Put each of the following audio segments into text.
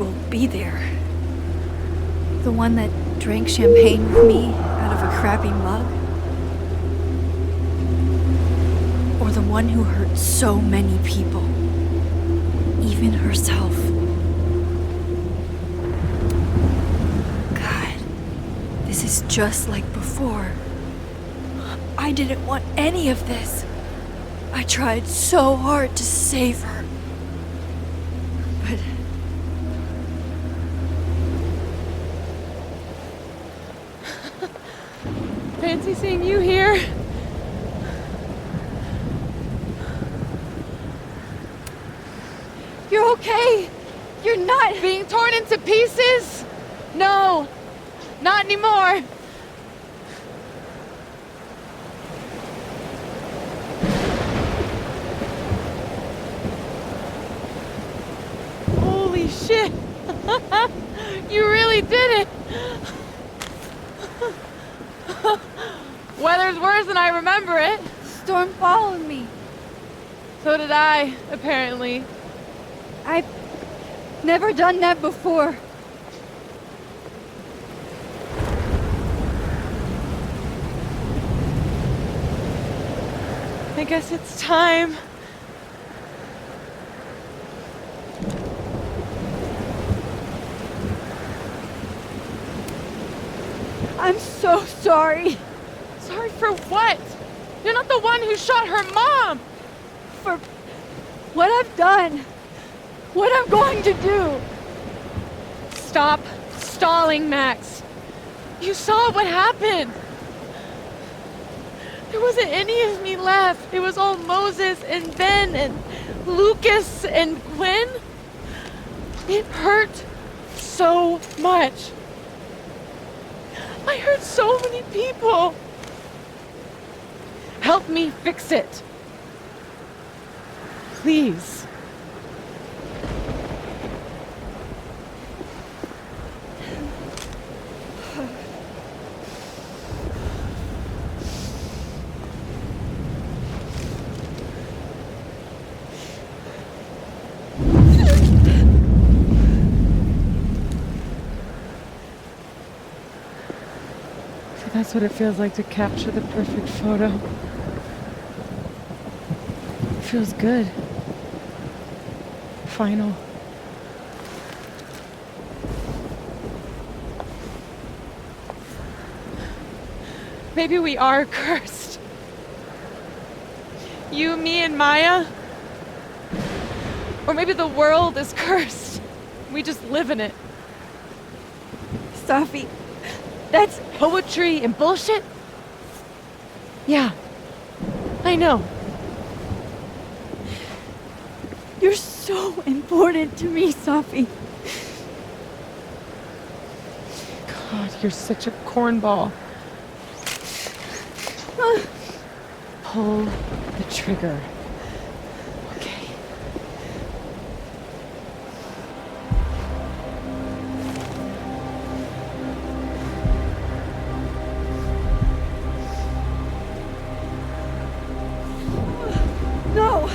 will be there. The one that drank champagne with me out of a crappy mug? Or the one who hurt so many people, even herself? God, this is just like before. I didn't want any of this. I tried so hard to save her. But... Fancy seeing you here. You're okay? You're not... Being torn into pieces? No, not anymore. Holy shit! You really did it! Weather's worse than I remember it. Storm followed me. So did I, apparently. I've never done that before. I guess it's time. I'm so sorry. Sorry for what? You're not the one who shot her mom! For what I've done. What I'm going to do. Stop stalling, Max. You saw what happened. There wasn't any of me left. It was all Moses and Ben and Lucas and Gwen. It hurt so much. I hurt so many people. Help me fix it. Please. That's what it feels like to capture the perfect photo. It feels good. Final. Maybe we are cursed. You, me, and Maya. Or maybe the world is cursed. We just live in it. Sophie, that's poetry and bullshit? Yeah, I know. You're so important to me, Sophie. God, you're such a cornball. Pull the trigger. Okay. No!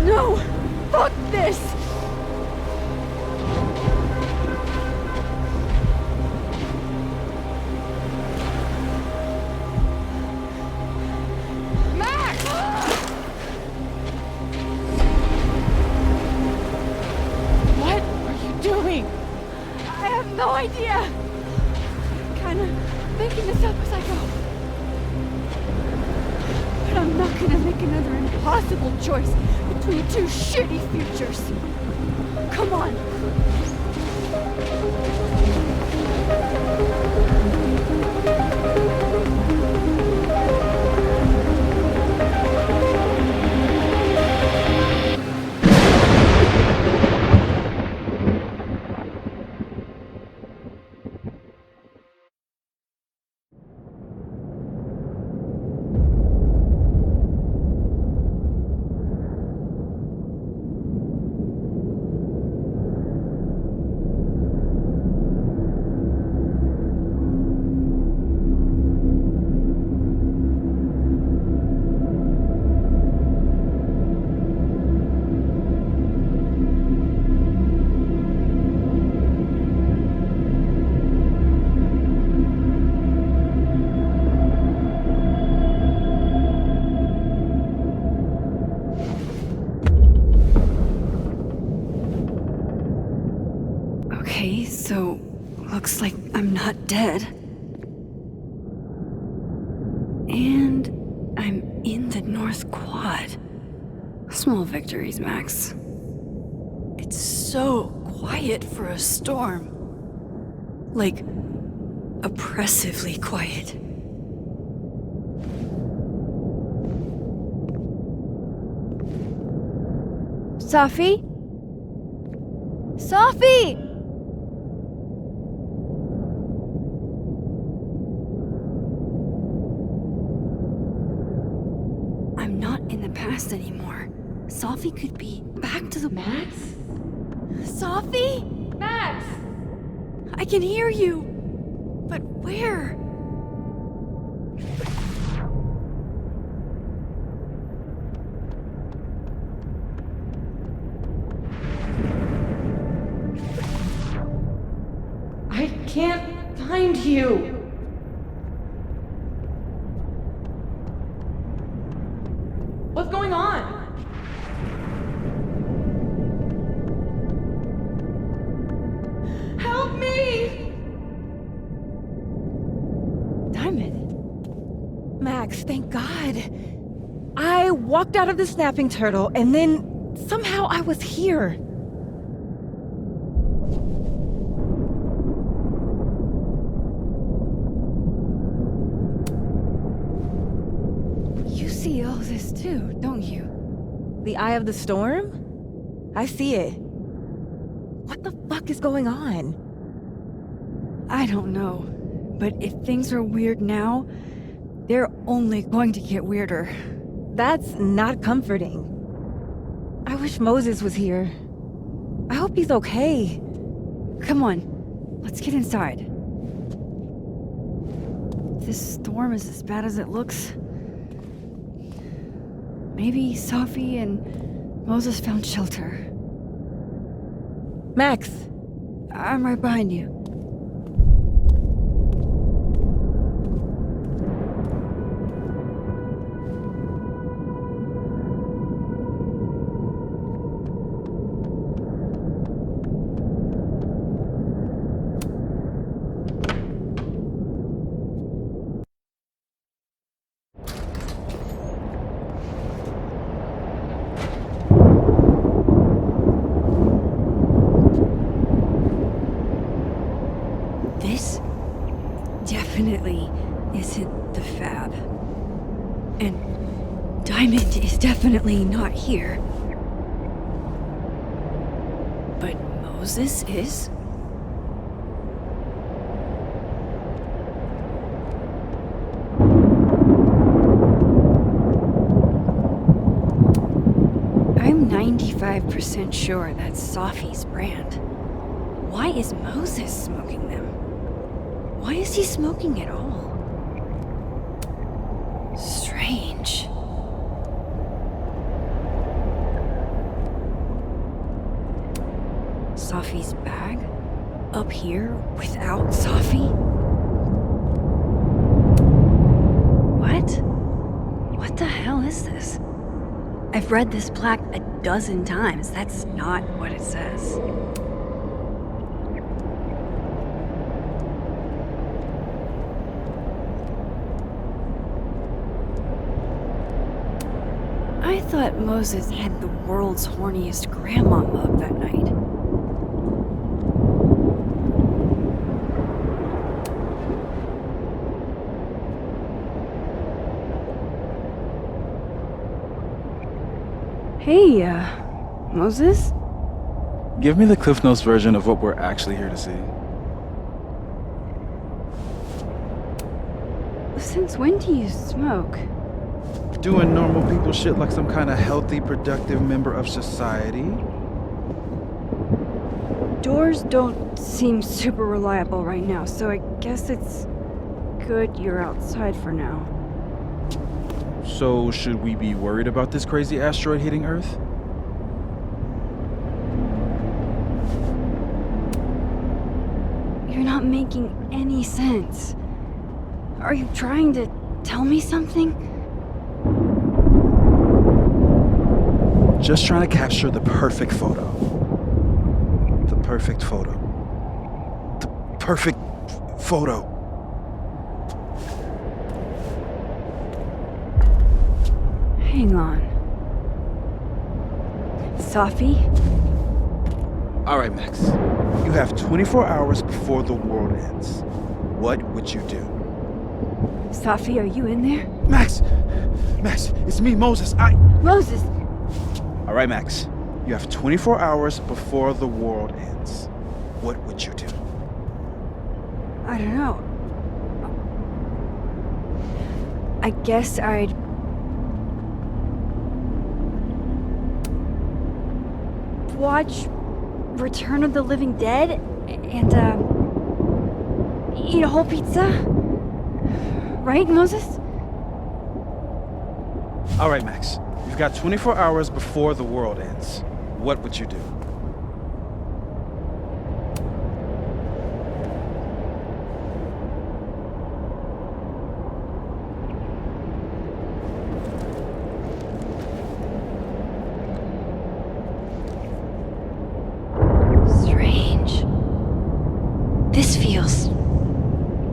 No! Fuck this! No idea! I'm kinda making this up as I go. But I'm not gonna make another impossible choice between two shitty futures. Come on! Okay, so looks like I'm not dead. And I'm in the North Quad. Small victories, Max. It's so quiet for a storm. Like, oppressively quiet. Safi? Safi! I'm not in the past anymore. Safi could be back to the... Max? Safi? Max! I can hear you. But where? I can't find you. What's going on? Help me! Diamond. Max, thank God. I walked out of the snapping turtle, and then somehow I was here. You see all this too, don't you? The eye of the storm? I see it. What the fuck is going on? I don't know. But if things are weird now, they're only going to get weirder. That's not comforting. I wish Moses was here. I hope he's okay. Come on, let's get inside. If this storm is as bad as it looks, maybe Safi and Moses found shelter. Max! I'm right behind you. This definitely isn't the Fab. And Diamond is definitely not here. But Moses is? I'm 95% sure that's Safi's brand. Why is Moses smoking them? Why is he smoking at all? Strange. Safi's bag? Up here without Safi? What the hell is this? I've read this plaque a dozen times. That's not what it says. I thought Moses had the world's horniest grandma mug that night. Hey, Moses? Give me the Cliff Notes version of what we're actually here to see. Since when do you smoke? Doing normal people shit like some kind of healthy, productive member of society. Doors don't seem super reliable right now, so I guess it's good you're outside for now. So, should we be worried about this crazy asteroid hitting Earth? You're not making any sense. Are you trying to tell me something? Just trying to capture the perfect photo. The perfect photo. perfect photo. Hang on. Safi? All right, Max. You have 24 hours before the world ends. What would you do? Safi, are you in there? Max! Max, it's me, Moses. Moses! All right, Max. You have 24 hours before the world ends. What would you do? I don't know. I guess I'd... watch Return of the Living Dead and, eat a whole pizza? Right, Moses? All right, Max. You've got 24 hours before the world ends. What would you do? Strange. This feels...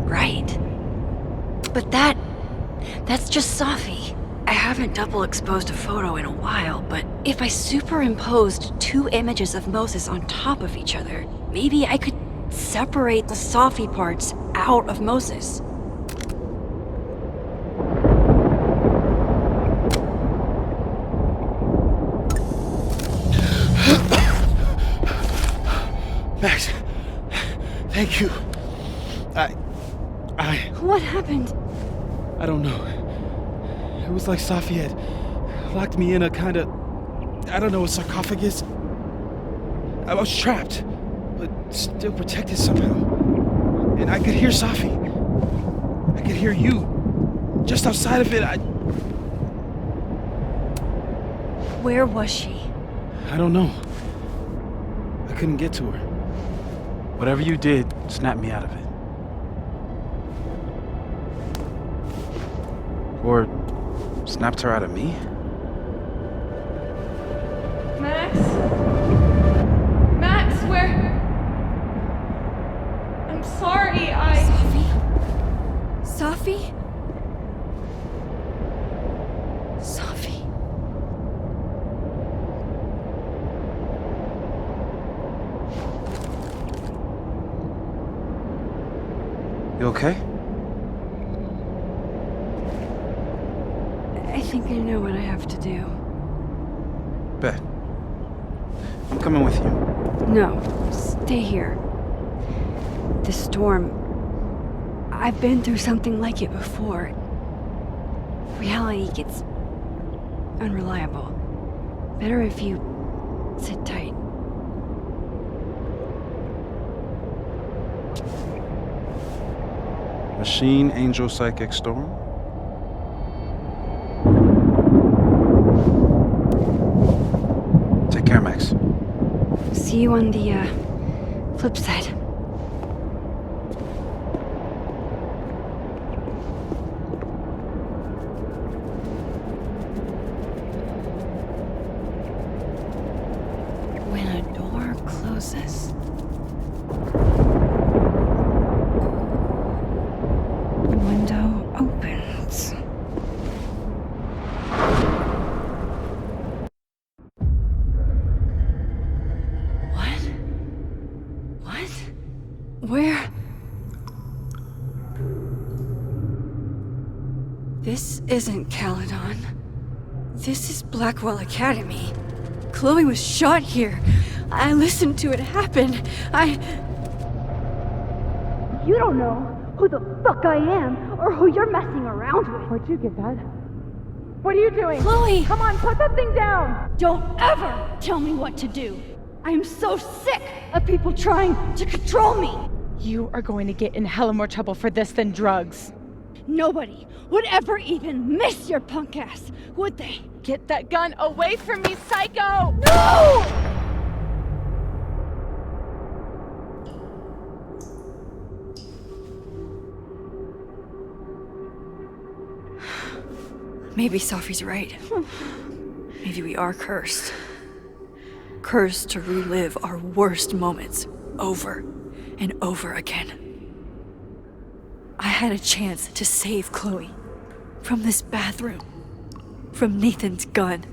right. But that's just Safi. I haven't double exposed a photo in a while, but if I superimposed two images of Moses on top of each other, maybe I could separate the Safi parts out of Moses. Max, thank you. What happened? I don't know. It was like Safi had locked me in a kind of, I don't know, a sarcophagus. I was trapped, but still protected somehow. And I could hear Safi. I could hear you. Just outside of it, Where was she? I don't know. I couldn't get to her. Whatever you did, snapped me out of it. Or snapped her out of me? Max? Max, where? I'm sorry, Safi? Safi? Safi? You okay? I think I know what I have to do. Bet. I'm coming with you. No, stay here. The storm... I've been through something like it before. Reality gets... unreliable. Better if you sit tight. Machine Angel Psychic Storm? Take care, Max. See you on the, flip side. When a door closes, the window opens. Where? This isn't Caledon. This is Blackwell Academy. Chloe was shot here. I listened to it happen. You don't know who the fuck I am or who you're messing around with. Where'd you get that? What are you doing? Chloe! Come on, put that thing down! Don't ever tell me what to do. I am so sick of people trying to control me. You are going to get in hella more trouble for this than drugs. Nobody would ever even miss your punk ass, would they? Get that gun away from me, psycho! No! Maybe Safi's right. Maybe we are cursed. Cursed to relive our worst moments over and over again. I had a chance to save Chloe from this bathroom, from Nathan's gun,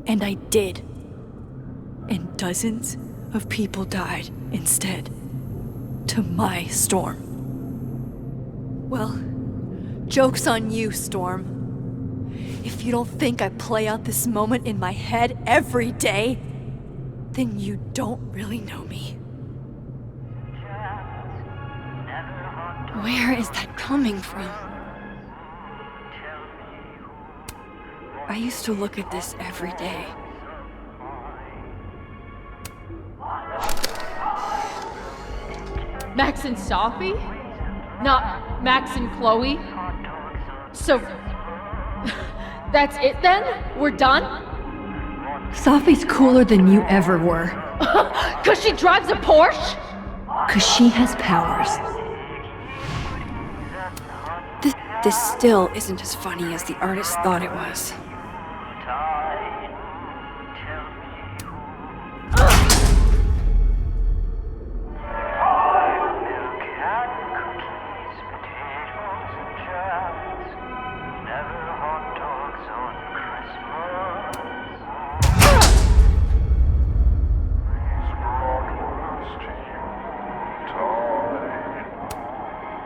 and I did. And dozens of people died instead, to my Storm. Well, joke's on you, Storm. If you don't think I play out this moment in my head every day, then you don't really know me. Where is that coming from? I used to look at this every day. Max and Sophie? Not Max and Chloe? So, that's it then? We're done? Sophie's cooler than you ever were. 'Cause she drives a Porsche? 'Cause she has powers. This still isn't as funny as the artist thought it was.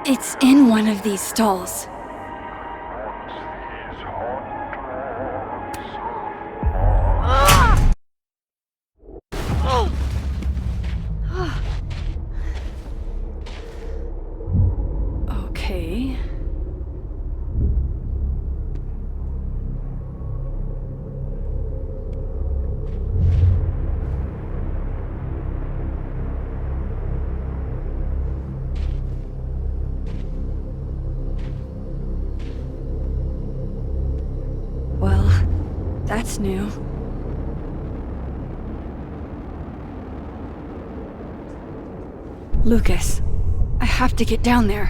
It's in one of these stalls. Okay. Well, that's new. Lucas, I have to get down there.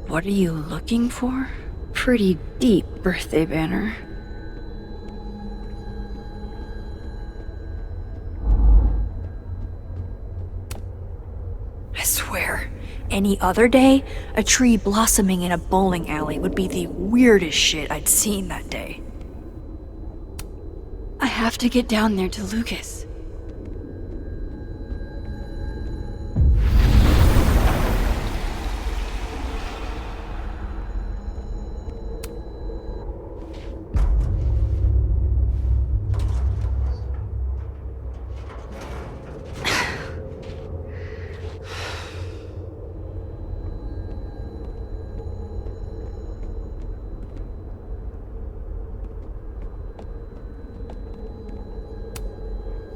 What are you looking for? Pretty deep birthday banner. I swear, any other day, a tree blossoming in a bowling alley would be the weirdest shit I'd seen that day. I have to get down there to Lucas.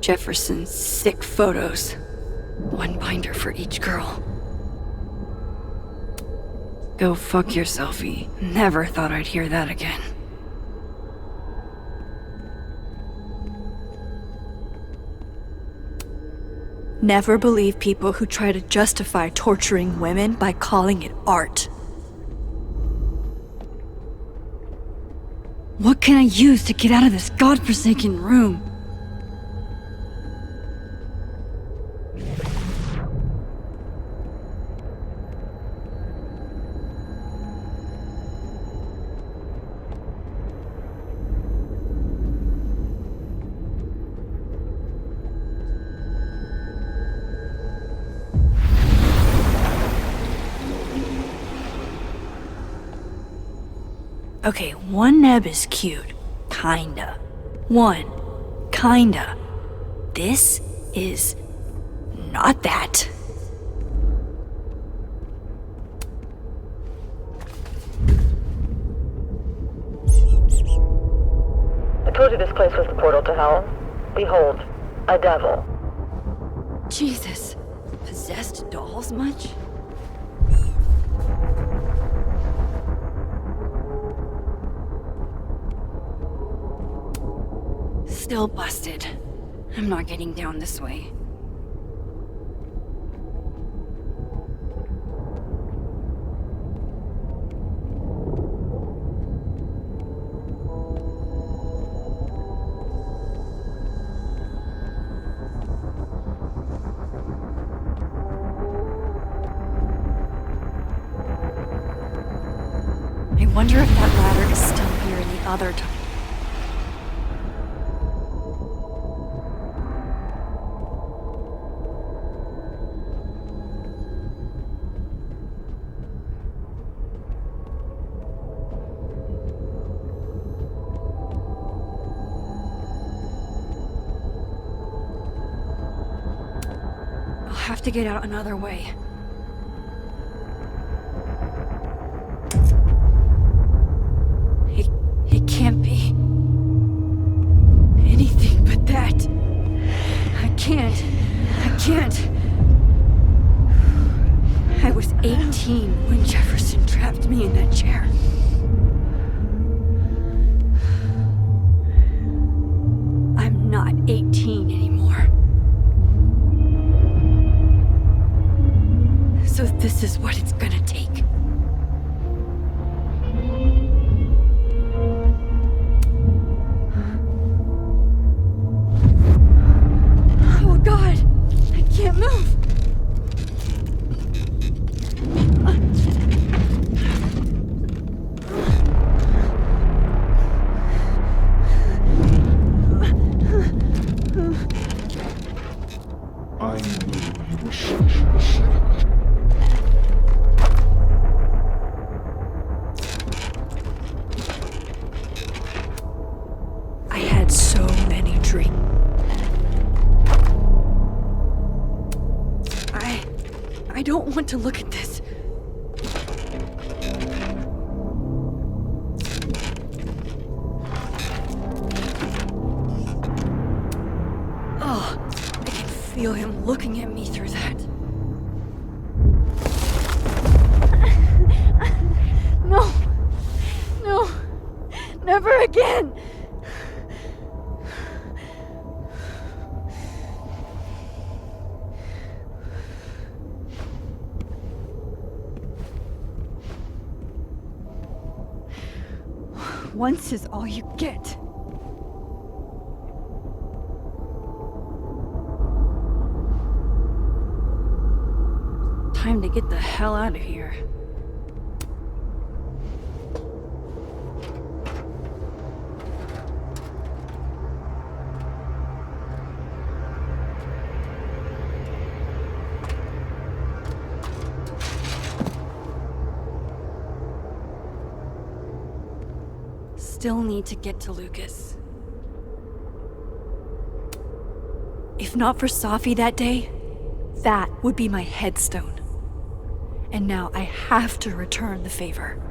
Jefferson's sick photos. One binder for each girl. Go fuck yourselfie. Never thought I'd hear that again. Never believe people who try to justify torturing women by calling it art. What can I use to get out of this godforsaken room? Okay, one neb is cute. Kinda. One. Kinda. This is not that. I told you this place was the portal to hell. Behold, a devil. Jesus. Possessed dolls much? Still busted. I'm not getting down this way. wonder if that ladder is still here in the other tunnel. I'll have to get out another way. It can't be anything but that. I can't. I was 18 when Jefferson trapped me in that chair. I'm not 18 anymore. So this is what it's gonna take. Oh God, I can't move. I had so many dreams. I don't want to look at this. Oh, I can feel him looking at me through that. No, never again. Once is all you get. Time to get the hell out of here. Still need to get to Lucas. If not for Safi that day, that would be my headstone. And now I have to return the favor.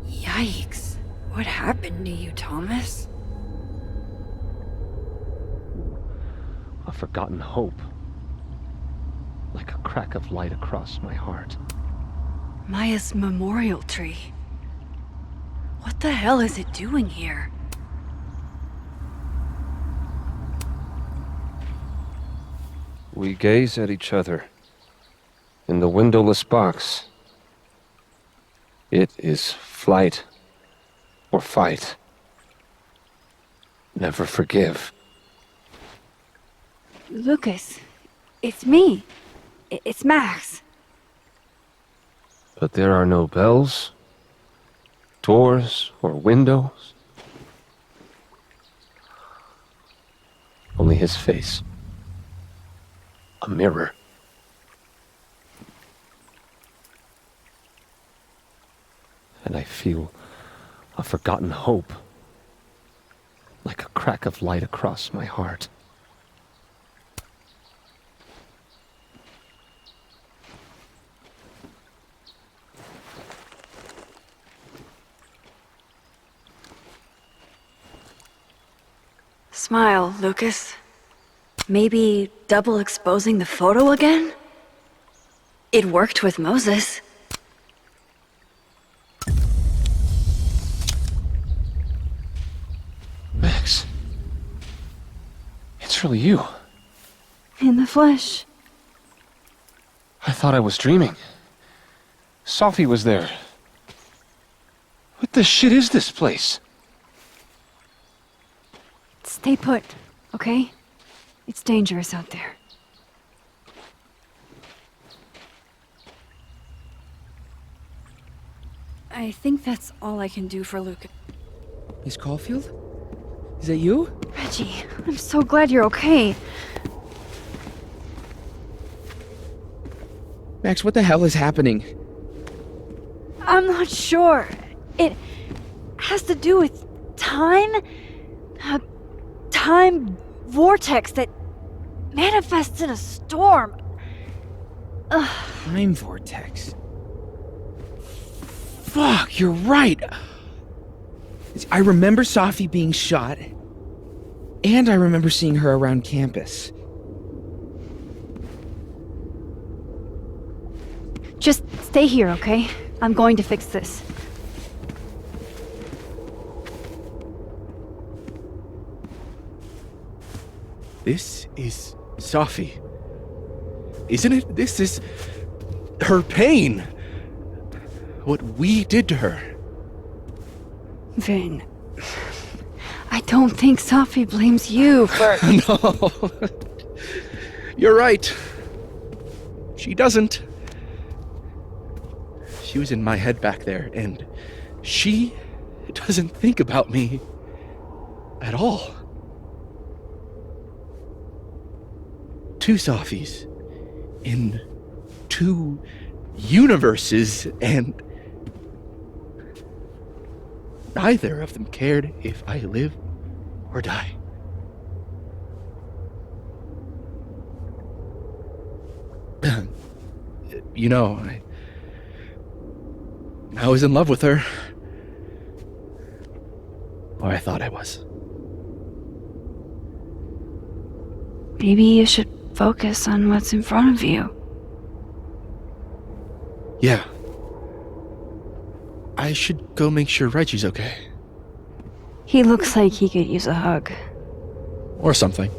Yikes. What happened to you, Thomas? A forgotten hope. Like a crack of light across my heart. Maya's memorial tree. What the hell is it doing here? We gaze at each other. In the windowless box. It is flight or fight. Never forgive. Lucas, it's me. It's Max. But there are no bells, doors, or windows. Only his face. A mirror. And I feel a forgotten hope. Like a crack of light across my heart. Smile, Lucas. Maybe double exposing the photo again? It worked with Moses. Max. It's really you. In the flesh. I thought I was dreaming. Sophie was there. What the shit is this place? Stay put, okay? It's dangerous out there. I think that's all I can do for Lucas. Miss Caulfield? Is that you? Reggie, I'm so glad you're okay. Max, what the hell is happening? I'm not sure. It has to do with time? A time vortex that manifests in a storm. Time vortex. Fuck, you're right. I remember Sophie being shot, and I remember seeing her around campus. Just stay here, okay? I'm going to fix this. This is Sophie. Isn't it? This is her pain. What we did to her. Vin, I don't think Sophie blames you for... No. You're right. She doesn't. She was in my head back there, and she doesn't think about me at all. Two Sophies in two universes, and neither of them cared if I live or die. You know, I was in love with her. Or I thought I was. Maybe you should focus on what's in front of you. Yeah. I should go make sure Reggie's okay. He looks like he could use a hug. Or something.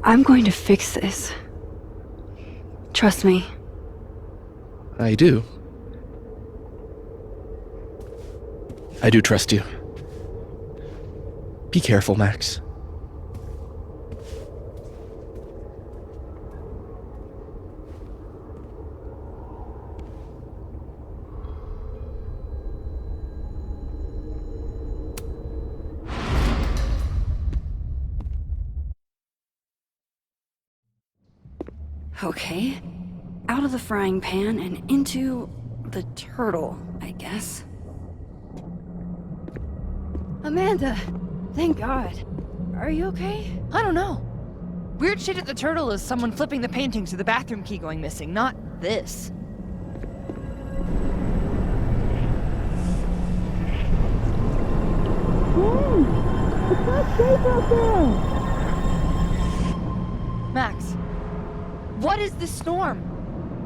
I'm going to fix this. Trust me. I do. I do trust you. Be careful, Max. Okay. Out of the frying pan and into the turtle, I guess. Amanda! Thank God. Are you okay? I don't know. Weird shit at the turtle is someone flipping the painting to the bathroom key going missing, not this. It's not safe out there! Max, what is this storm?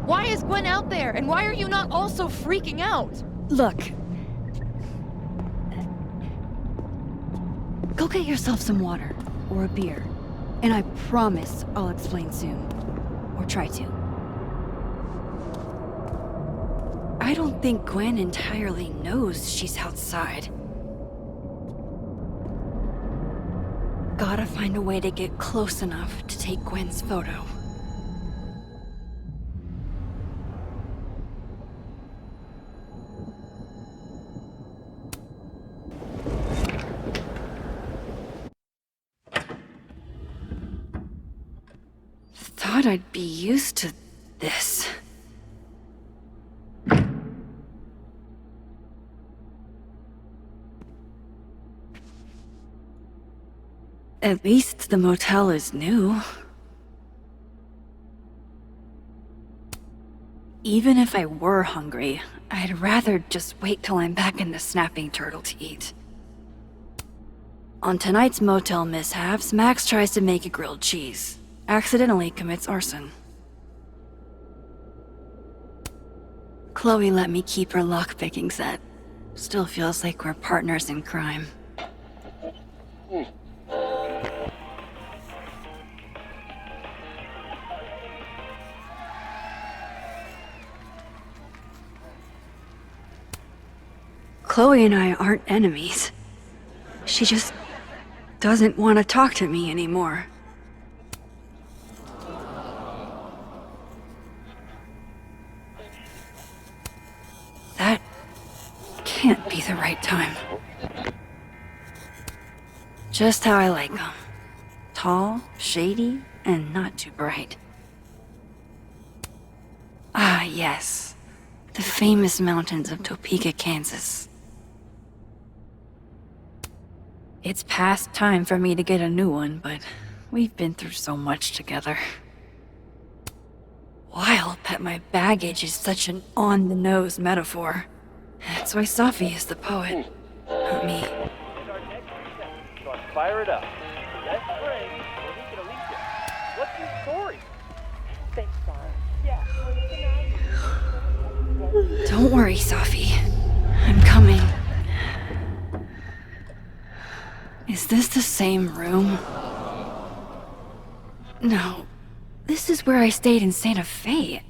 Why is Gwen out there, and why are you not also freaking out? Look. Go get yourself some water, or a beer. And I promise I'll explain soon. Or try to. I don't think Gwen entirely knows she's outside. Gotta find a way to get close enough to take Gwen's photo. Thought I'd be used to this. At least the motel is new. Even if I were hungry, I'd rather just wait till I'm back in the snapping turtle to eat. On tonight's motel mishaps, Max tries to make a grilled cheese. Accidentally commits arson. Chloe let me keep her lockpicking set. Still feels like we're partners in crime. Chloe and I aren't enemies. She just doesn't want to talk to me anymore. That can't be the right time. Just how I like them. Tall, shady, and not too bright. Ah, yes. The famous mountains of Topeka, Kansas. It's past time for me to get a new one, but we've been through so much together. Wild that my baggage is such an on-the-nose metaphor. That's why Safi is the poet, not me. Fire it up. Let's bring Monique and Alicia. What's your story? Thanks, Sarah. Yeah. Don't worry, Safi. I'm coming. Is this the same room? No. This is where I stayed in Santa Fe.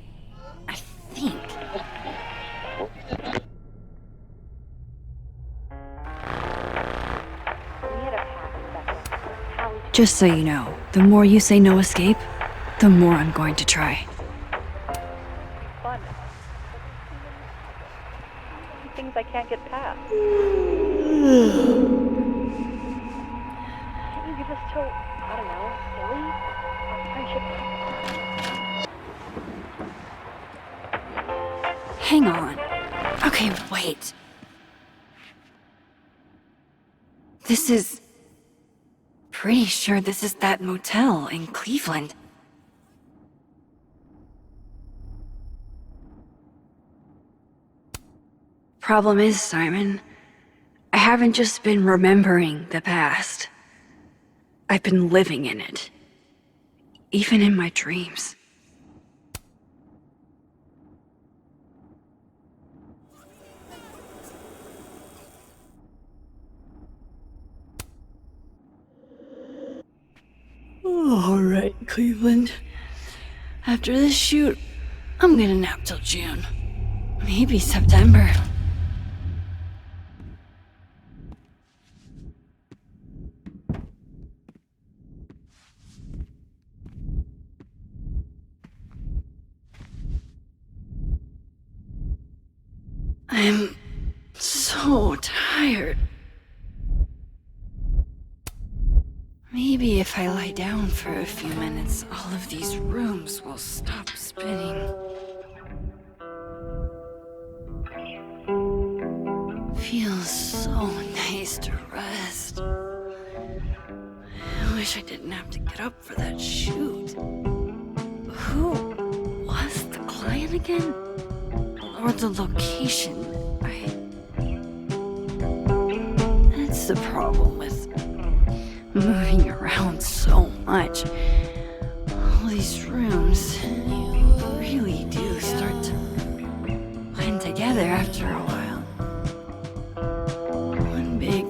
I think. Just so you know, the more you say no escape, the more I'm going to try. Fun. Things I can't get past. Can't you give us till, I don't know, Billy? Our friendship. Hang on. Okay, wait. Pretty sure this is that motel in Cleveland. Problem is, Simon, I haven't just been remembering the past. I've been living in it. Even in my dreams. All right, Cleveland. After this shoot, I'm gonna nap till June. Maybe September. I'm so tired. Maybe if I lie down for a few minutes, all of these rooms will stop spinning. Feels so nice to rest. I wish I didn't have to get up for that shoot. Who was the client again? Or the location? That's the problem with moving around so much. All these rooms really do start to blend together after a while. One big,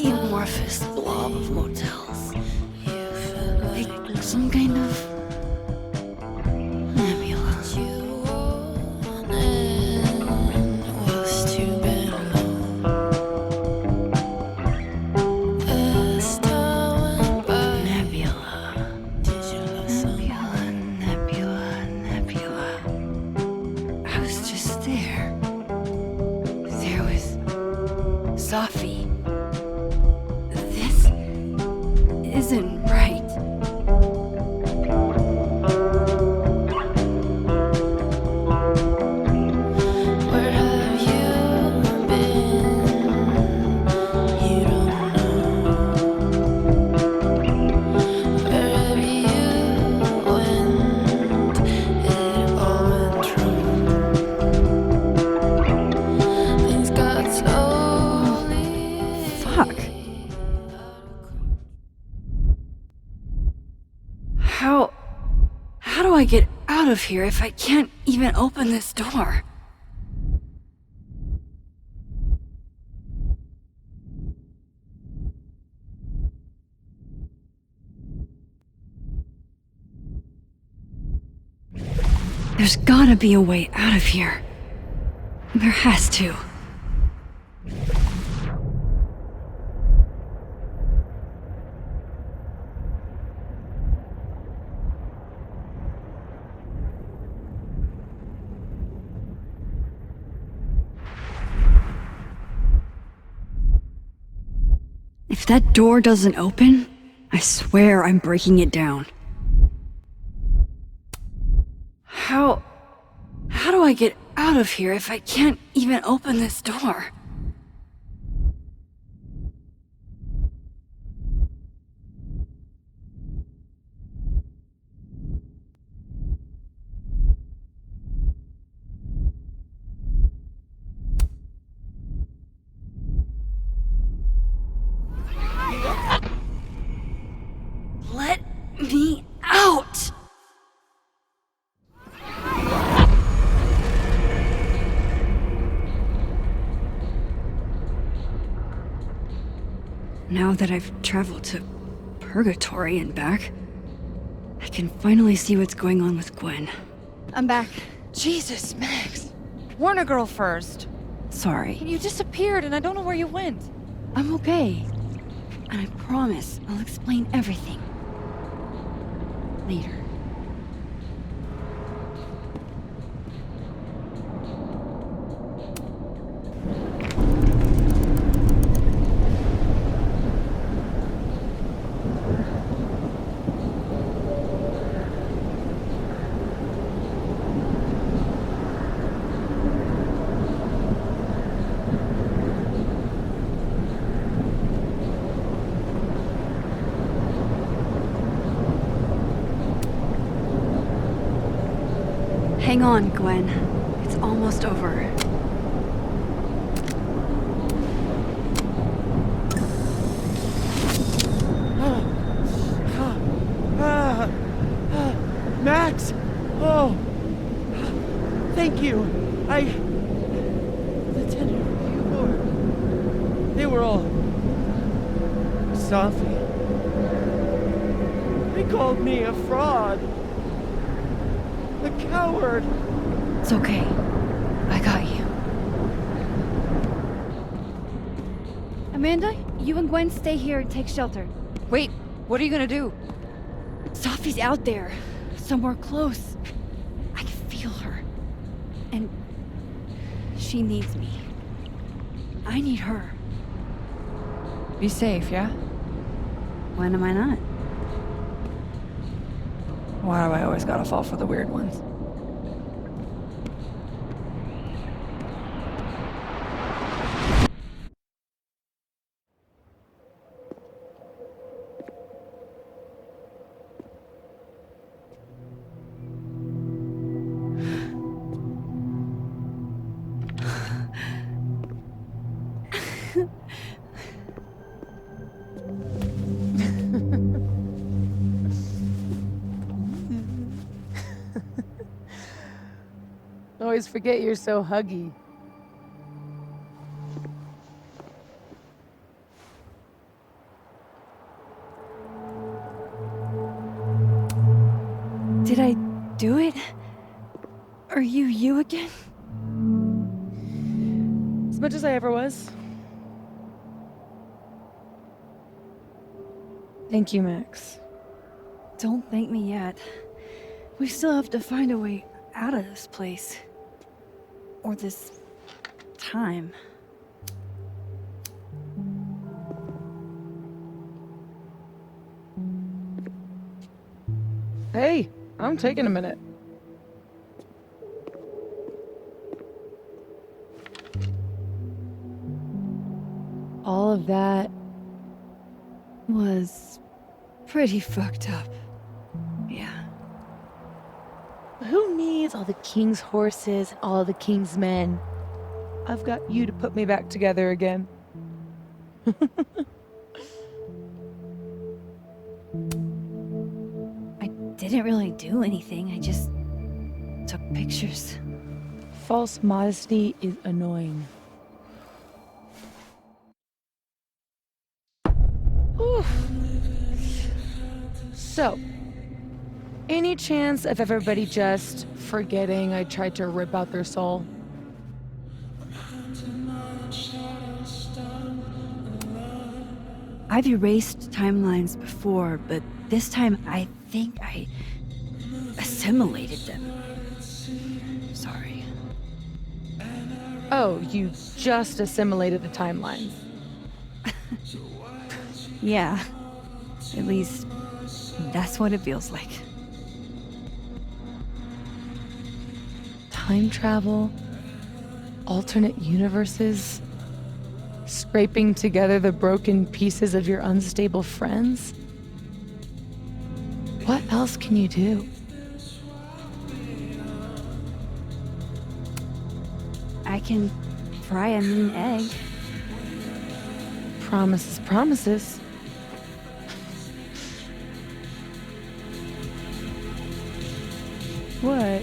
amorphous blob of motels. Like some kind of nebula. Safi, this isn't right. Where have you been? You don't know. Where have you went? It all went wrong. Things got so. Fuck. How do I get out of here if I can't even open this door? There's gotta be a way out of here. There has to. If that door doesn't open, I swear I'm breaking it down. How do I get out of here if I can't even open this door? Let me out! Now that I've traveled to Purgatory and back, I can finally see what's going on with Gwen. I'm back. Jesus, Max. Warn a girl first. Sorry. You disappeared and I don't know where you went. I'm okay. And I promise I'll explain everything. Later. Hang on, Gwen. It's almost over. Max! Oh! Thank you. The tenor, they were all... Sophie. They called me a fraud. A coward. It's okay. I got you. Amanda, you and Gwen stay here and take shelter. Wait, what are you gonna do? Sophie's out there. Somewhere close. I can feel her. And she needs me. I need her. Be safe, yeah? When am I not? Why do I always gotta fall for the weird ones? Always forget you're so huggy. Did I do it? Are you again? As much as I ever was. Thank you, Max. Don't thank me yet. We still have to find a way out of this place. Or this time. Hey, I'm taking a minute. All of that was pretty fucked up. Yeah. Who needs all the king's horses and all the king's men? I've got you to put me back together again. I didn't really do anything. I just took pictures. False modesty is annoying. Oof. So, any chance of everybody just forgetting I tried to rip out their soul? I've erased timelines before, but this time I think I assimilated them. Sorry. Oh, you just assimilated the timelines. Yeah. At least, that's what it feels like. Time travel, alternate universes, scraping together the broken pieces of your unstable friends. What else can you do? I can fry a mean egg. Promises, promises. What?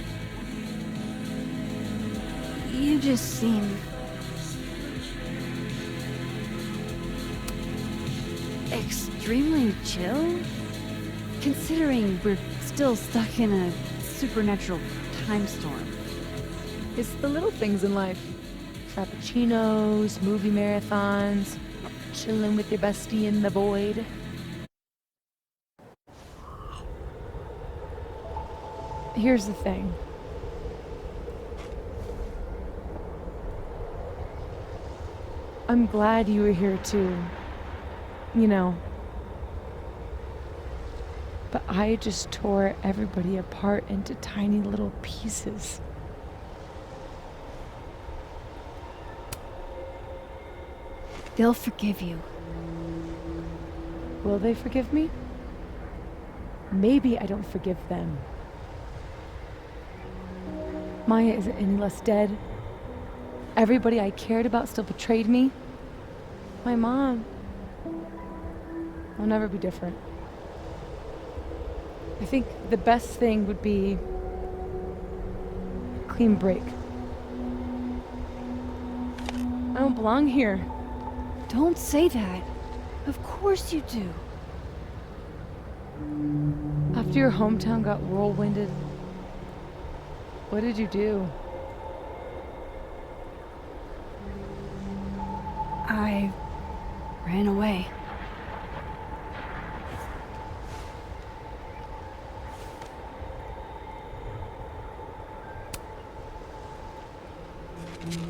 You just seem... extremely chill? Considering we're still stuck in a supernatural time storm. It's the little things in life. Frappuccinos, movie marathons, chilling with your bestie in the void. Here's the thing. I'm glad you were here too. You know. But I just tore everybody apart into tiny little pieces. They'll forgive you. Will they forgive me? Maybe I don't forgive them. Maya isn't any less dead. Everybody I cared about still betrayed me. My mom. I'll never be different. I think the best thing would be a clean break. I don't belong here. Don't say that. Of course you do. After your hometown got whirlwinded, what did you do? I ran away.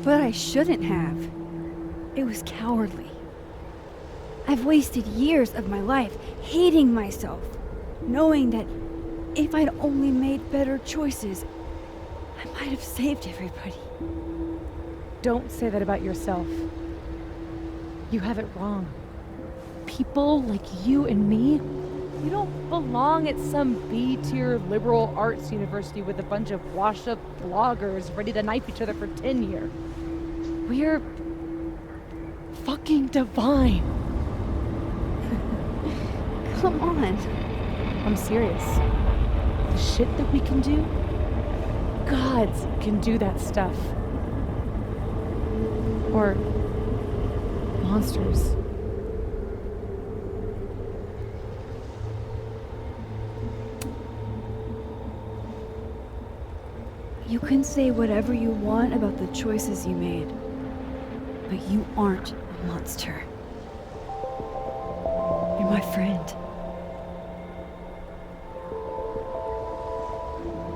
But I shouldn't have. It was cowardly. I've wasted years of my life hating myself, knowing that if I'd only made better choices, I might have saved everybody. Don't say that about yourself. You have it wrong. People like you and me, you don't belong at some B-tier liberal arts university with a bunch of washed-up bloggers ready to knife each other for tenure. We're fucking divine. Come on. I'm serious. The shit that we can do, gods can do that stuff. Or monsters. You can say whatever you want about the choices you made, but you aren't a monster. You're my friend.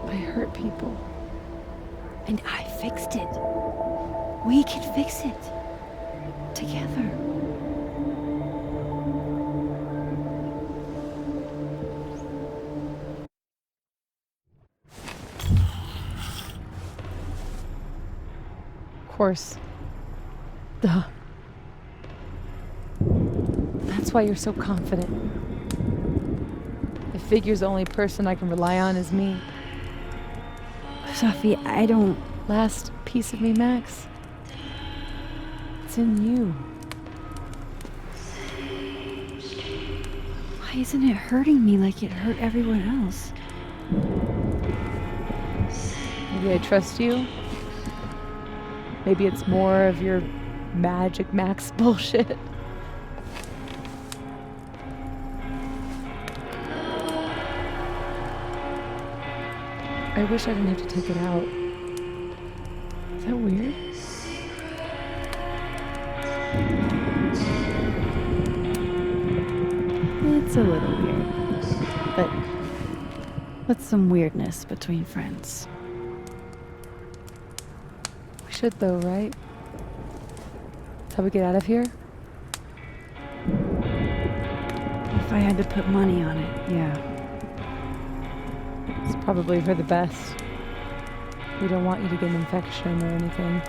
I hurt people. And I fixed it. We can fix it. Together. Of course. Duh. That's why you're so confident. It figures the only person I can rely on is me. Sophie, I don't... Last piece of me, Max. It's in you. Why isn't it hurting me like it hurt everyone else? Maybe I trust you. Maybe it's more of your Magic Max bullshit. I wish I didn't have to take it out. Is that weird? It's a little weird. But what's some weirdness between friends? We should though, right? That's how we get out of here? I had to put money on it, yeah. It's probably for the best. We don't want you to get an infection or anything.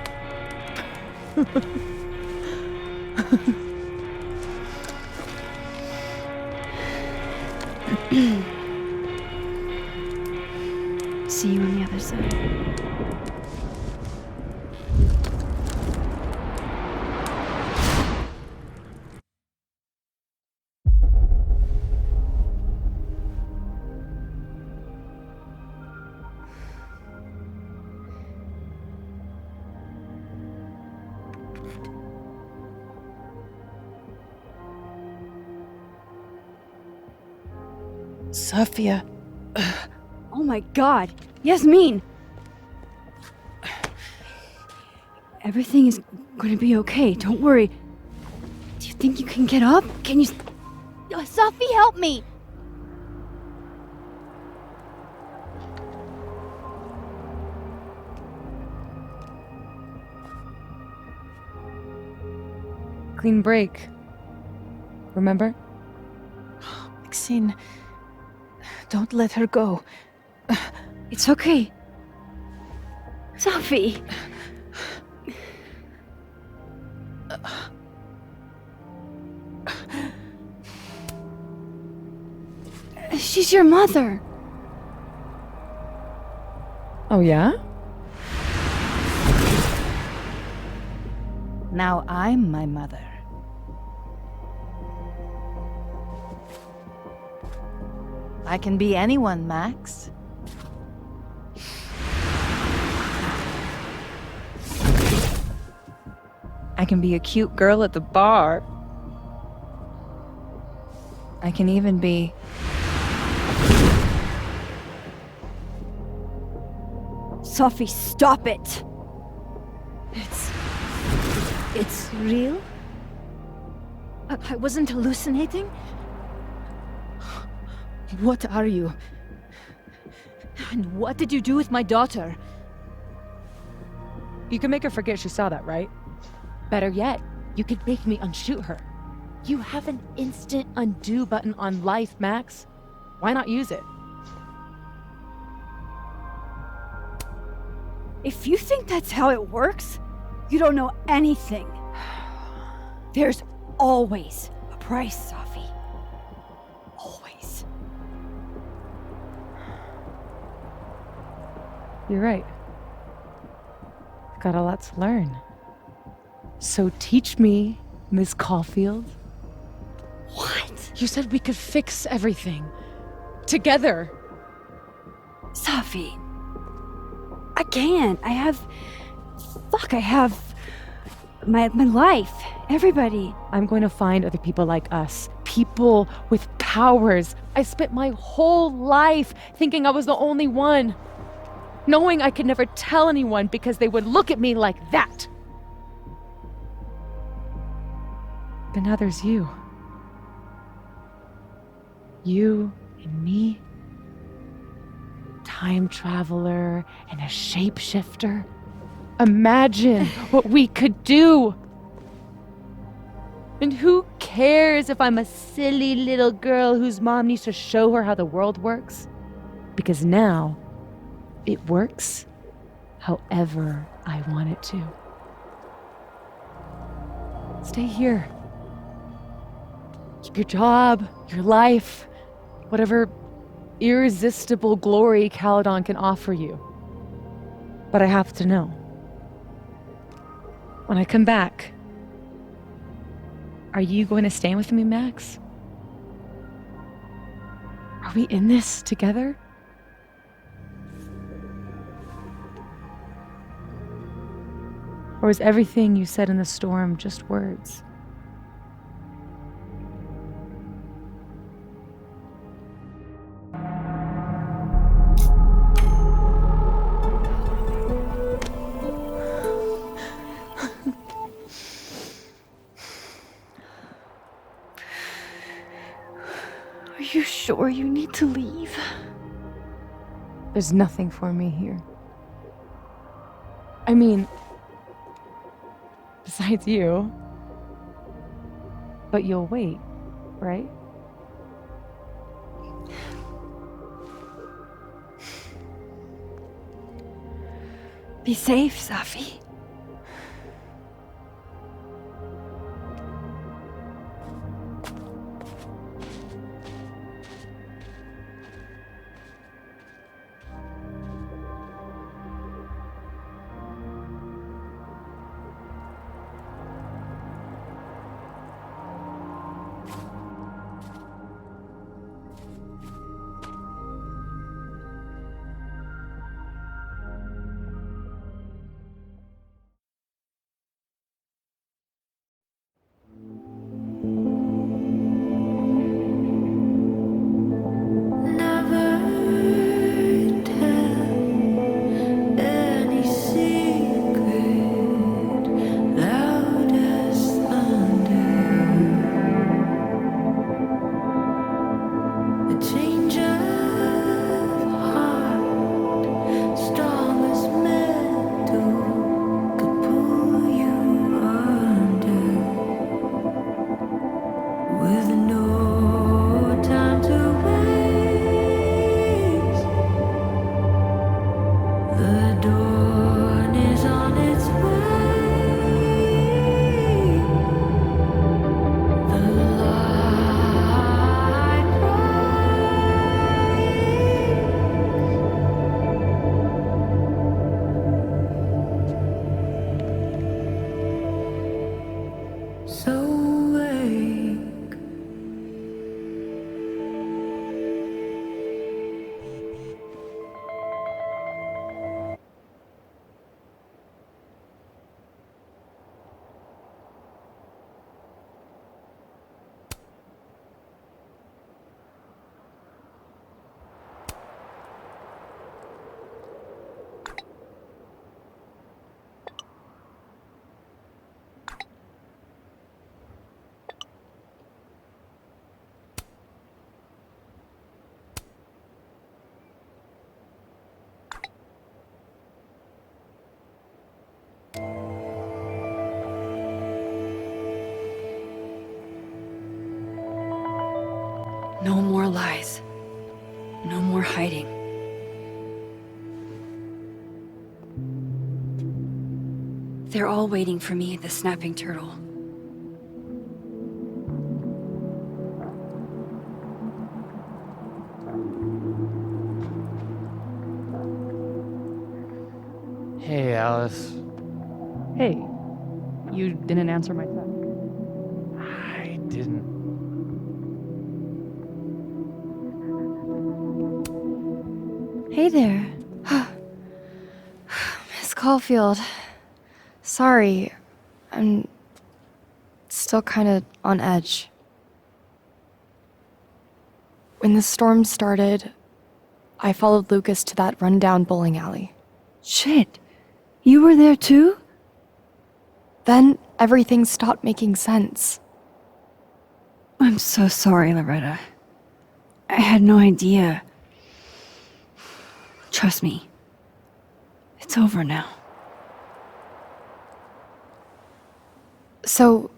See you on the other side. Sophia. Oh my god! Yasmin! Everything is gonna be okay, don't worry. Do you think you can get up? Can you... Sophie, help me! Clean break. Remember? Maxine, don't let her go. It's okay. Sophie! She's your mother. Oh, yeah? Now I'm my mother. I can be anyone, Max. I can be a cute girl at the bar. I can even be... Sophie, stop it! It's real? I wasn't hallucinating? What are you? And what did you do with my daughter? You can make her forget she saw that, right? Better yet, you could make me unshoot her. You have an instant undo button on life, Max. Why not use it? If you think that's how it works, you don't know anything. There's always a price, Sophie. Always. You're right. I've got a lot to learn. So teach me, Miss Caulfield. What? You said we could fix everything. Together. Sophie. I can't. I have my life. Everybody. I'm going to find other people like us. People with powers. I spent my whole life thinking I was the only one. Knowing I could never tell anyone because they would look at me like that. But now there's you. You and me. Time traveler and a shapeshifter. Imagine what we could do. And who cares if I'm a silly little girl whose mom needs to show her how the world works? Because now, it works however I want it to. Stay here. Keep your job, your life, whatever irresistible glory Caledon can offer you. But I have to know. When I come back, are you going to stay with me, Max? Are we in this together? Or is everything you said in the storm just words? Are you sure you need to leave? There's nothing for me here. I mean, besides you. But you'll wait, right? Be safe, Safi. Never tell any secret, loud as thunder. A change of heart, strong as metal, could pull you under. With no time to waste, the dawn is on its way. The light breaks. So wake. No more lies. No more hiding. They're all waiting for me at the Snapping Turtle. Hey, Alice. Hey, you didn't answer my text. I didn't. Hey there. Miss Caulfield. Sorry. I'm still kind of on edge. When the storm started, I followed Lucas to that rundown bowling alley. Shit. You were there too? Then everything stopped making sense. I'm so sorry, Loretta. I had no idea. Trust me. It's over now. So,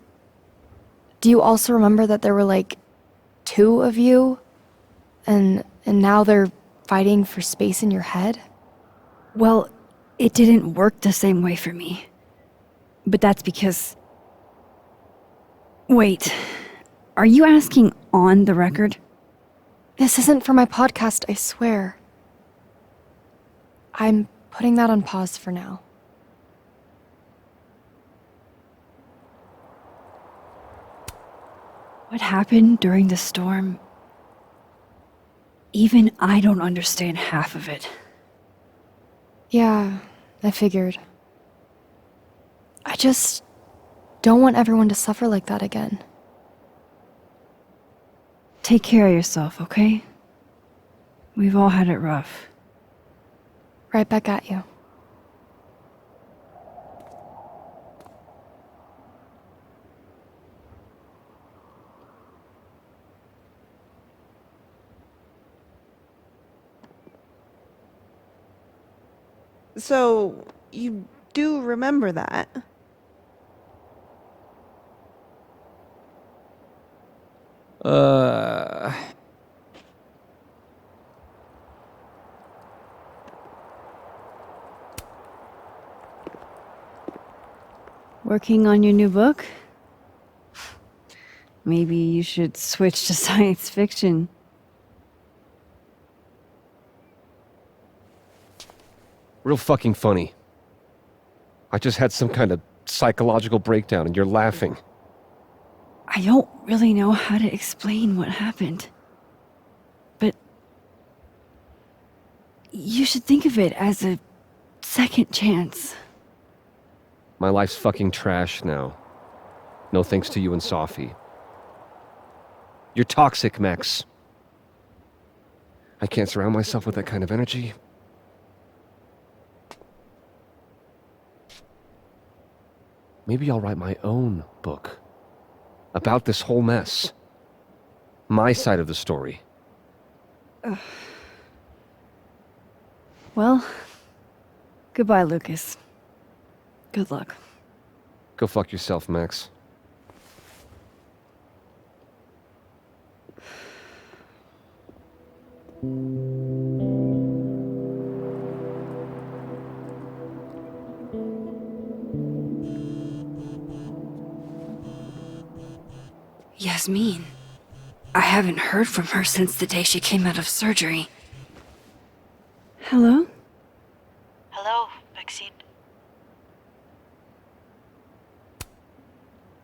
do you also remember that there were like 2 of you? And now they're fighting for space in your head? Well, it didn't work the same way for me. But that's because... Wait. Are you asking on the record? This isn't for my podcast, I swear. I'm putting that on pause for now. What happened during the storm? Even I don't understand half of it. Yeah, I figured. I just don't want everyone to suffer like that again. Take care of yourself, okay? We've all had it rough. Right back at you. So, you do remember that? Working on your new book? Maybe you should switch to science fiction. Real fucking funny. I just had some kind of psychological breakdown and you're laughing. I don't really know how to explain what happened. But you should think of it as a second chance. My life's fucking trash now. No thanks to you and Sophie. You're toxic, Max. I can't surround myself with that kind of energy. Maybe I'll write my own book. About this whole mess. My side of the story. Well, goodbye, Lucas. Good luck. Go fuck yourself, Max. Yasmin. I haven't heard from her since the day she came out of surgery. Hello? Hello, Maxine.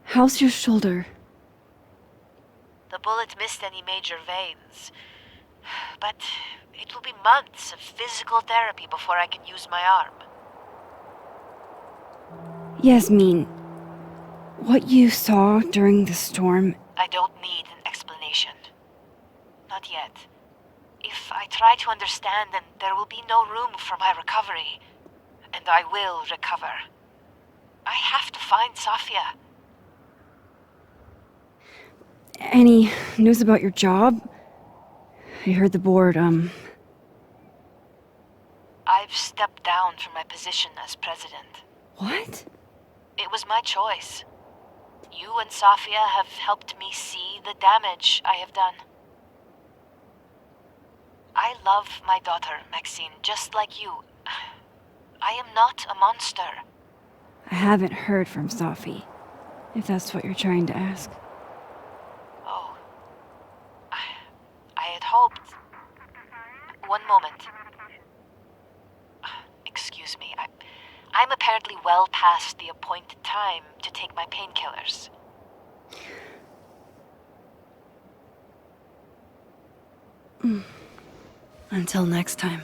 How's your shoulder? The bullet missed any major veins. But it will be months of physical therapy before I can use my arm. Yasmin, what you saw during the storm... I don't need an explanation. Not yet. If I try to understand, then there will be no room for my recovery. And I will recover. I have to find Safia. Any news about your job? I heard the board, I've stepped down from my position as president. What? It was my choice. You and Safia have helped me see the damage I have done. I love my daughter, Maxine, just like you. I am not a monster. I haven't heard from Sophie, if that's what you're trying to ask. Oh. I had hoped... One moment. Excuse me, I'm apparently well past the appointed time to take my painkillers. Until next time.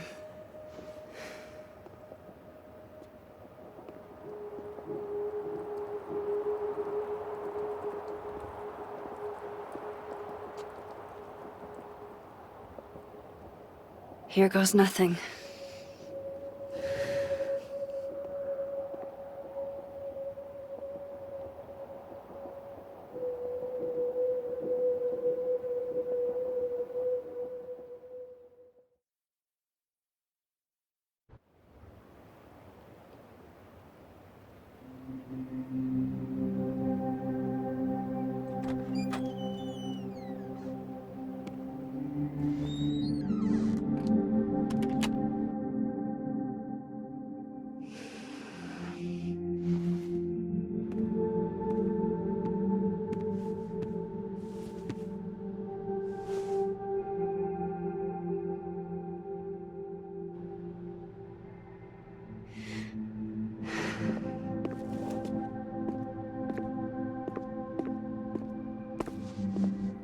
Here goes nothing.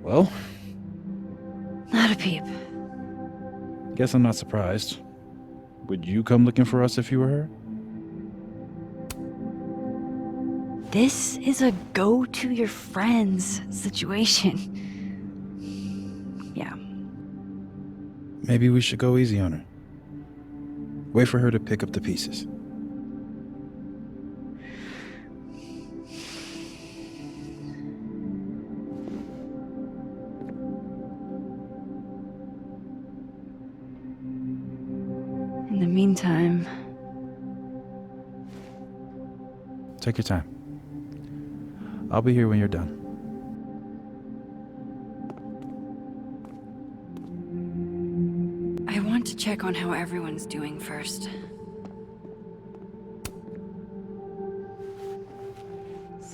Well? Not a peep. Guess I'm not surprised. Would you come looking for us if you were her? This is a go-to-your-friends situation. Yeah. Maybe we should go easy on her. Wait for her to pick up the pieces. In the meantime... Take your time. I'll be here when you're done. I want to check on how everyone's doing first.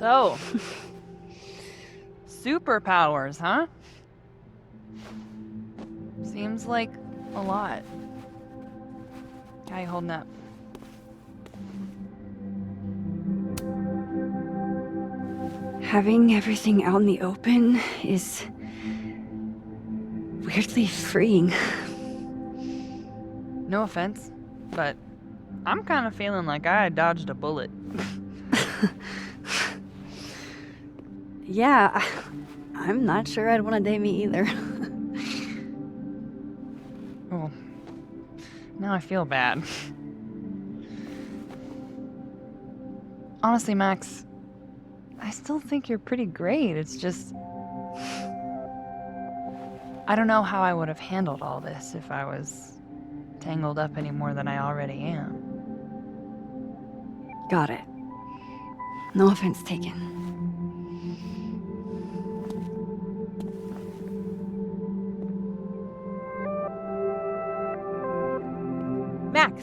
So, superpowers, huh? Seems like a lot. How you holding up? Having everything out in the open is weirdly freeing. No offense, but I'm kind of feeling like I dodged a bullet. Yeah, I'm not sure I'd want to date me either. Well, now I feel bad. Honestly, Max, I still think you're pretty great. It's just, I don't know how I would have handled all this if I was tangled up any more than I already am. Got it. No offense taken. Max!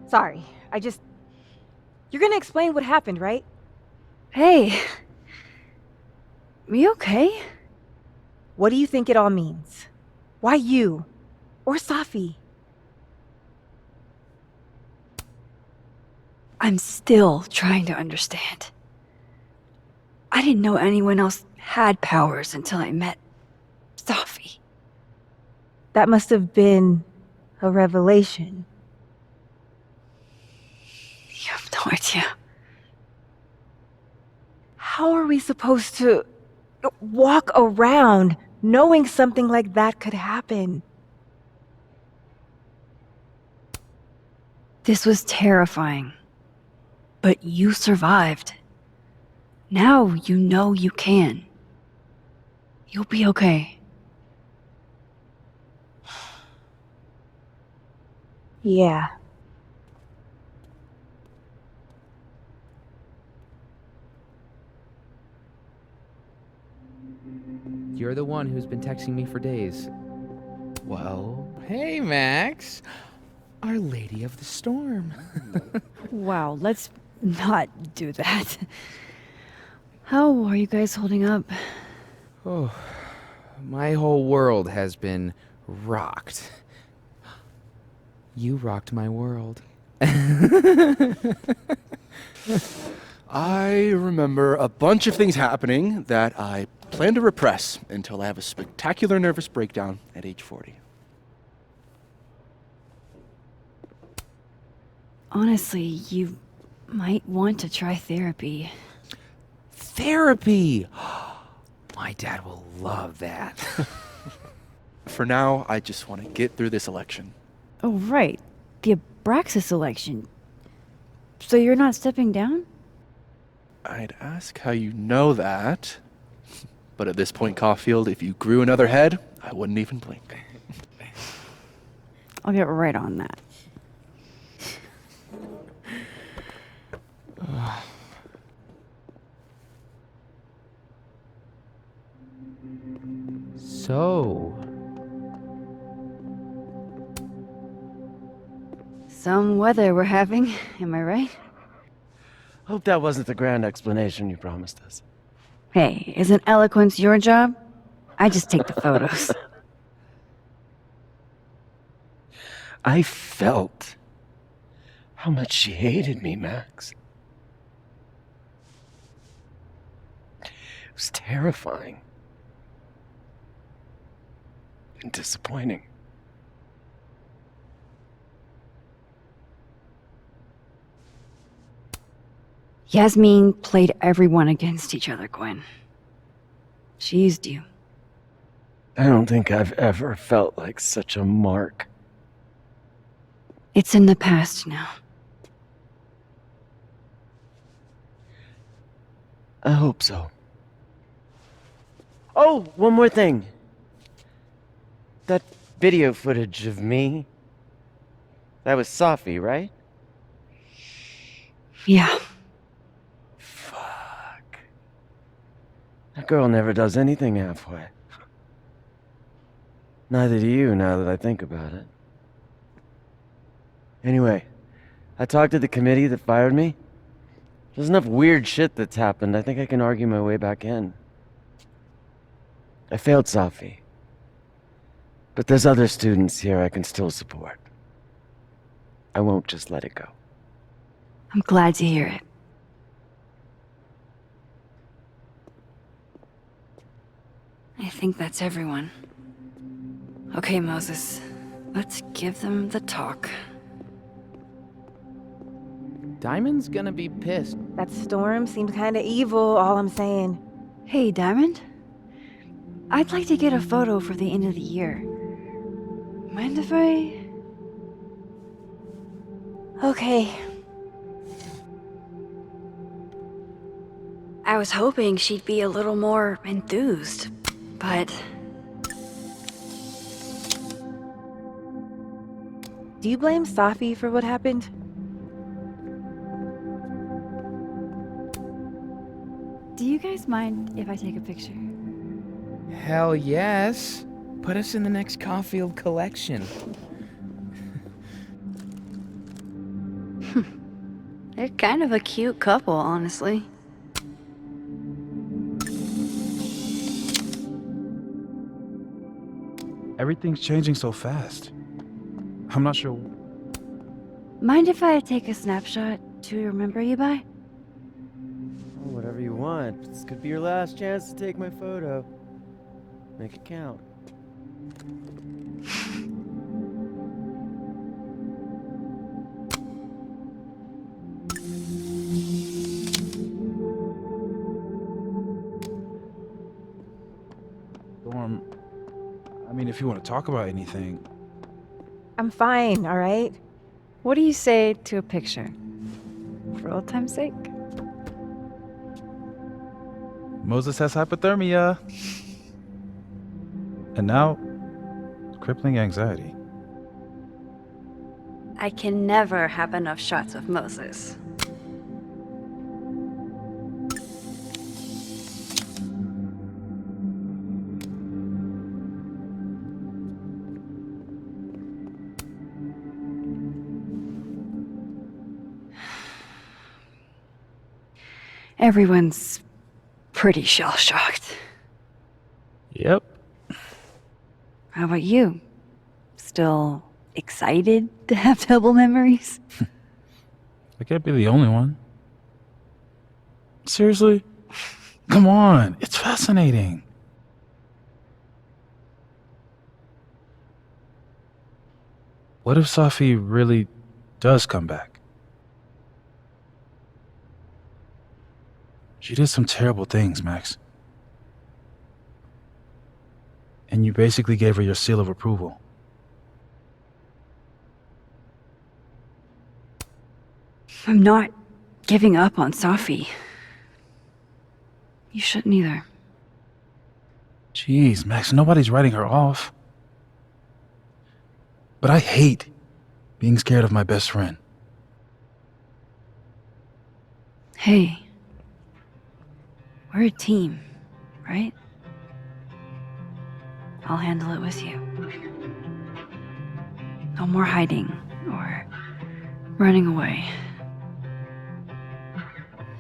Sorry, You're gonna explain what happened, right? Hey. You okay? What do you think it all means? Why you? Or Safi? I'm still trying to understand. I didn't know anyone else had powers until I met Safi. That must have been a revelation. You have no idea. How are we supposed to walk around knowing something like that could happen? This was terrifying. But you survived. Now you know you can. You'll be okay. Yeah. You're the one who's been texting me for days. Well, hey, Max. Our Lady of the Storm. Wow, let's not do that. How are you guys holding up? Oh, my whole world has been rocked. You rocked my world. I remember a bunch of things happening that I plan to repress until I have a spectacular nervous breakdown at age 40. Honestly, you might want to try therapy. Therapy! My dad will love that. For now, I just want to get through this election. Oh, right. The Abraxas election. So you're not stepping down? I'd ask how you know that. But at this point, Caulfield, if you grew another head, I wouldn't even blink. I'll get right on that. So, Some weather we're having, am I right? Hope that wasn't the grand explanation you promised us. Hey, isn't eloquence your job? I just take the photos. I felt how much she hated me, Max. It was terrifying. And disappointing. Yasmin played everyone against each other, Gwen. She used you. I don't think I've ever felt like such a mark. It's in the past now. I hope so. Oh, one more thing. That video footage of me, that was Safi, right? Yeah. Fuck. That girl never does anything halfway. Neither do you, now that I think about it. Anyway, I talked to the committee that fired me. There's enough weird shit that's happened. I think I can argue my way back in. I failed Safi. But there's other students here I can still support. I won't just let it go. I'm glad to hear it. I think that's everyone. Okay, Moses. Let's give them the talk. Diamond's gonna be pissed. That storm seemed kinda evil, all I'm saying. Hey, Diamond? I'd like to get a photo for the end of the year. Mind if I... Okay. I was hoping she'd be a little more enthused, but... Do you blame Safi for what happened? Do you guys mind if I take a picture? Hell yes. Put us in the next Caulfield collection. They're kind of a cute couple, honestly. Everything's changing so fast. I'm not sure. Mind if I take a snapshot to remember you by? Oh, whatever you want. This could be your last chance to take my photo. Make it count. Storm, I mean, if you want to talk about anything. I'm fine, alright? What do you say to a picture? For old time's sake? Moses has hypothermia. And now, crippling anxiety. I can never have enough shots of Moses. Everyone's pretty shell-shocked. Yep. How about you? Still excited to have double memories? I can't be the only one. Seriously? Come on, it's fascinating. What if Safi really does come back? She did some terrible things, Max. And you basically gave her your seal of approval. I'm not giving up on Safi. You shouldn't either. Jeez, Max, nobody's writing her off. But I hate being scared of my best friend. Hey. We're a team, right? I'll handle it with you. No more hiding or running away.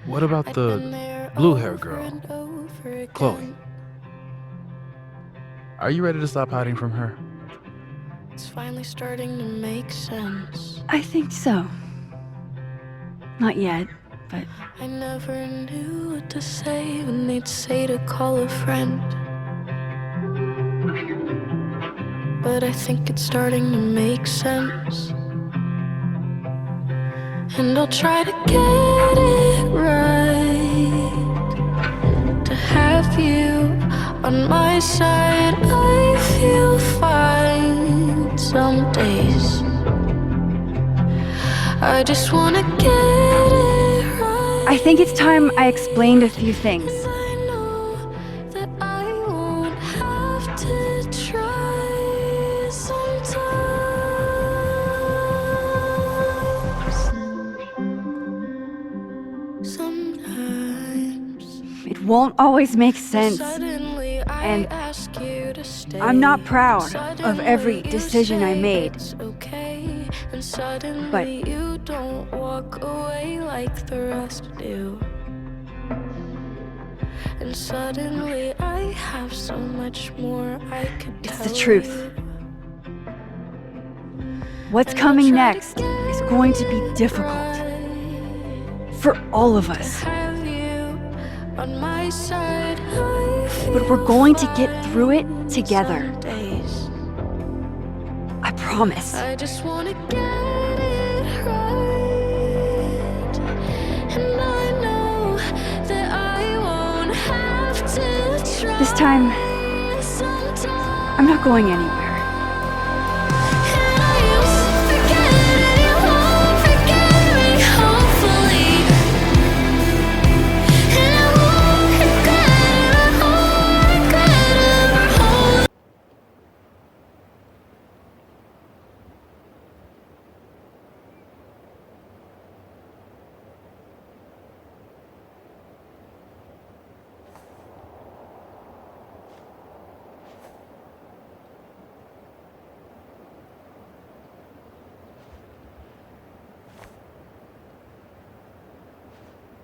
What about the blue-haired girl, Chloe? Are you ready to stop hiding from her? It's finally starting to make sense. I think so. Not yet, but... I never knew what to say when they'd say to call a friend. But I think it's starting to make sense. And I'll try to get it right. To have you on my side, I feel fine some days. I just wanna get it right. I think it's time I explained a few things. I know that I won't have to try sometimes. It won't always make sense. Suddenly I And ask you to stay. I'm not proud of every decision I made. It's okay. And suddenly you don't walk away like the rest do. And suddenly I have so much more I could tell you. It's the truth. What's coming next is going to be difficult. For all of us. On my side, but we're going to get through it together. I promise. I just wanna get it right. And I know that I won't have to try. This time, I'm not going anywhere.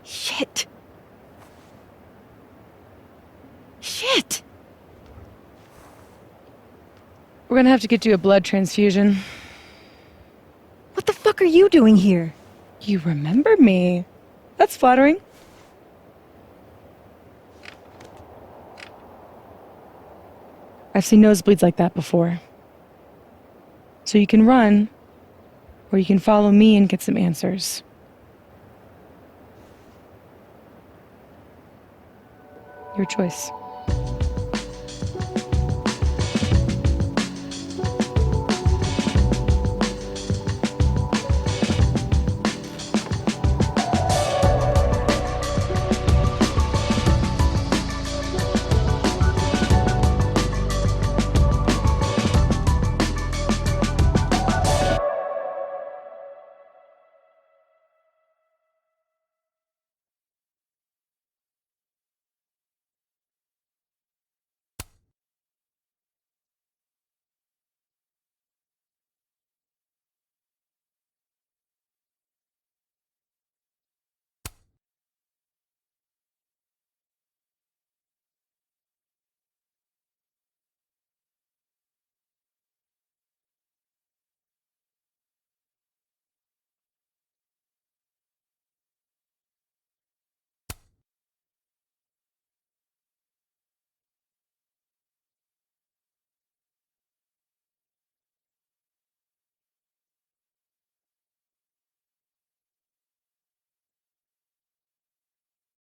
Shit! We're gonna have to get you a blood transfusion. What the fuck are you doing here? You remember me. That's flattering. I've seen nosebleeds like that before. So you can run, or you can follow me and get some answers. Your choice.